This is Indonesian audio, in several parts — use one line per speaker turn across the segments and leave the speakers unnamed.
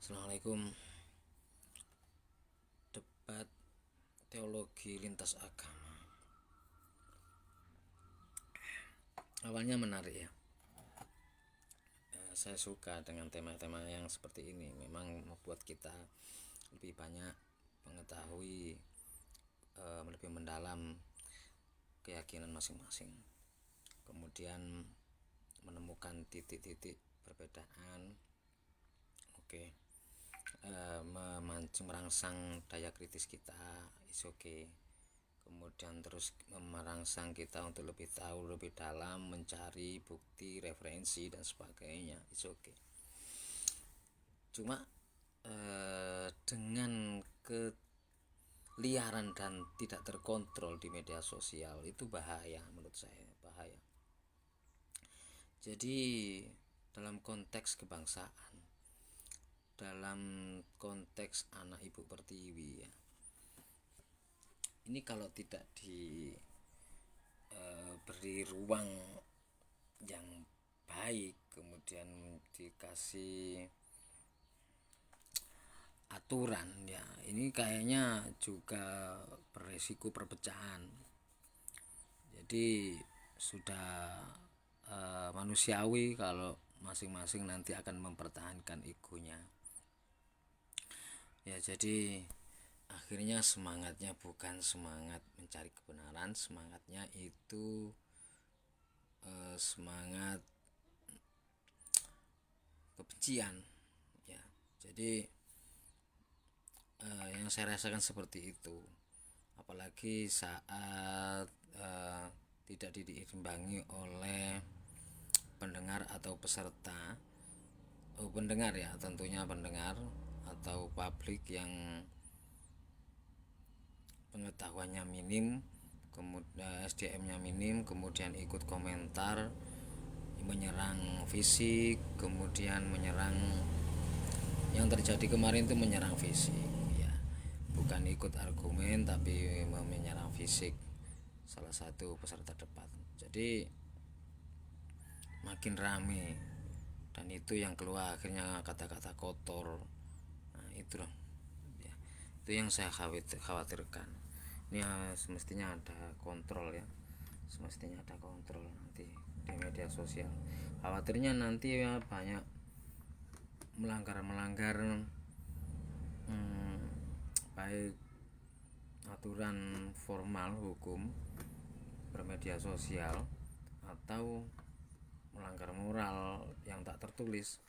Assalamualaikum. Debat teologi lintas agama. Awalnya menarik ya. Saya suka dengan tema-tema yang seperti ini. Memang membuat kita lebih banyak mengetahui, lebih mendalam keyakinan masing-masing. Kemudian menemukan titik-titik perbedaan. Oke. Merangsang daya kritis kita, is okay. Kemudian terus merangsang kita untuk lebih tahu lebih dalam, mencari bukti, referensi dan sebagainya, is okay. Cuma dengan keliaran dan tidak terkontrol di media sosial itu bahaya, menurut saya bahaya. Jadi dalam konteks kebangsaan, dalam konteks anak ibu pertiwi ya, ini kalau tidak diberi ruang yang baik, kemudian dikasih aturan ya, ini kayaknya juga beresiko perpecahan. Jadi sudah manusiawi kalau masing-masing nanti akan mempertahankan egonya ya. Jadi akhirnya semangatnya bukan semangat mencari kebenaran, semangatnya itu semangat kebencian ya. Jadi yang saya rasakan seperti itu, apalagi saat tidak diimbangi oleh pendengar atau peserta, pendengar ya, tentunya pendengar atau publik yang pengetahuannya minim, kemudian SDM-nya minim, kemudian ikut komentar, menyerang fisik, kemudian menyerang, yang terjadi kemarin itu menyerang fisik ya, bukan ikut argumen tapi menyerang fisik salah satu peserta debat. Jadi makin rame dan itu yang keluar akhirnya kata-kata kotor. Nah itu loh ya, itu yang saya khawatirkan. Ini semestinya ada kontrol ya, semestinya ada kontrol nanti di media sosial. Khawatirnya nanti ya banyak melanggar baik aturan formal hukum bermedia sosial atau melanggar moral yang tak tertulis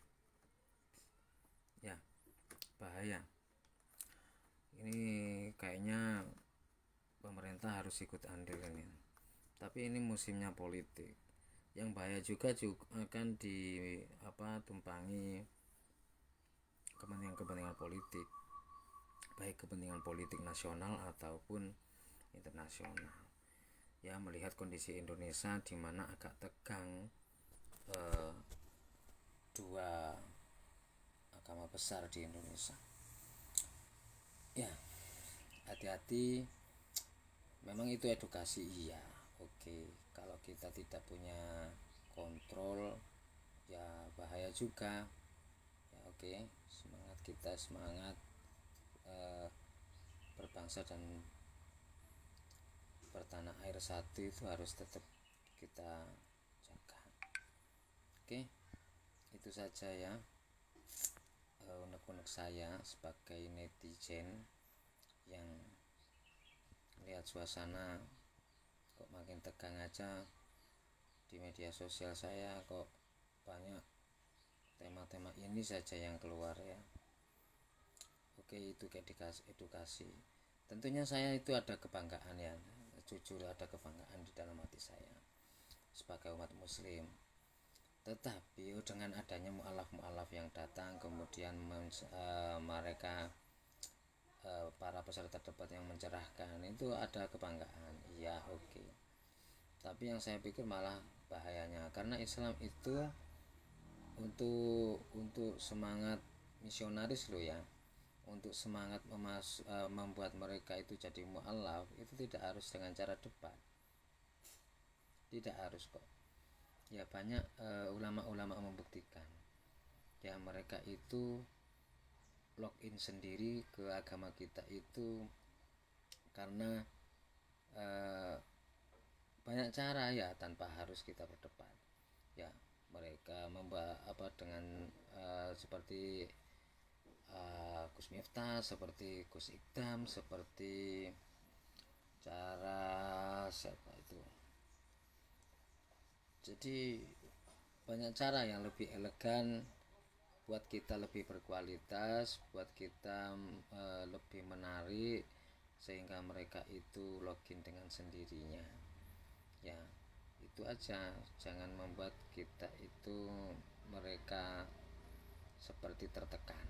ya, bahaya. Ini kayaknya pemerintah harus ikut andil ini, tapi ini musimnya politik. Yang bahaya juga akan tumpangi kepentingan politik, baik kepentingan politik nasional ataupun internasional ya. Melihat kondisi Indonesia di mana agak tegang, dua agama besar di Indonesia ya, hati-hati. Memang itu edukasi iya, oke. Kalau kita tidak punya kontrol ya bahaya juga ya, oke. Semangat kita, semangat berbangsa dan bertanah air satu itu harus tetap kita jaga. Oke, itu saja ya unek-unek saya sebagai netizen yang lihat suasana kok makin tegang aja di media sosial saya, kok banyak tema-tema ini saja yang keluar ya. Oke, itu edukasi. Tentunya saya itu ada kebanggaan ya, jujur ada kebanggaan di dalam hati saya sebagai umat muslim. Tetapi dengan adanya mu'alaf yang datang, kemudian mereka para peserta debat yang mencerahkan, itu ada kebanggaan iya, oke. Tapi yang saya pikir malah bahayanya, karena Islam itu untuk semangat misionaris loh ya, untuk semangat membuat mereka itu jadi mu'alaf, itu tidak harus dengan cara debat, tidak harus kok ya. Banyak ulama-ulama membuktikan ya, mereka itu login sendiri ke agama kita itu karena banyak cara ya, tanpa harus kita berdebat ya. Mereka dengan seperti Gus Miftah, seperti Gus Ikdam, seperti cara siapa itu. Jadi banyak cara yang lebih elegan buat kita lebih berkualitas, buat kita lebih menarik, sehingga mereka itu login dengan sendirinya ya. Itu aja, jangan membuat kita itu mereka seperti tertekan,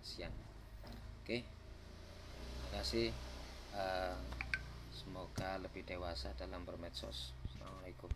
kasihan. Oke, makasih. Semoga lebih dewasa dalam bermedsos. Assalamualaikum.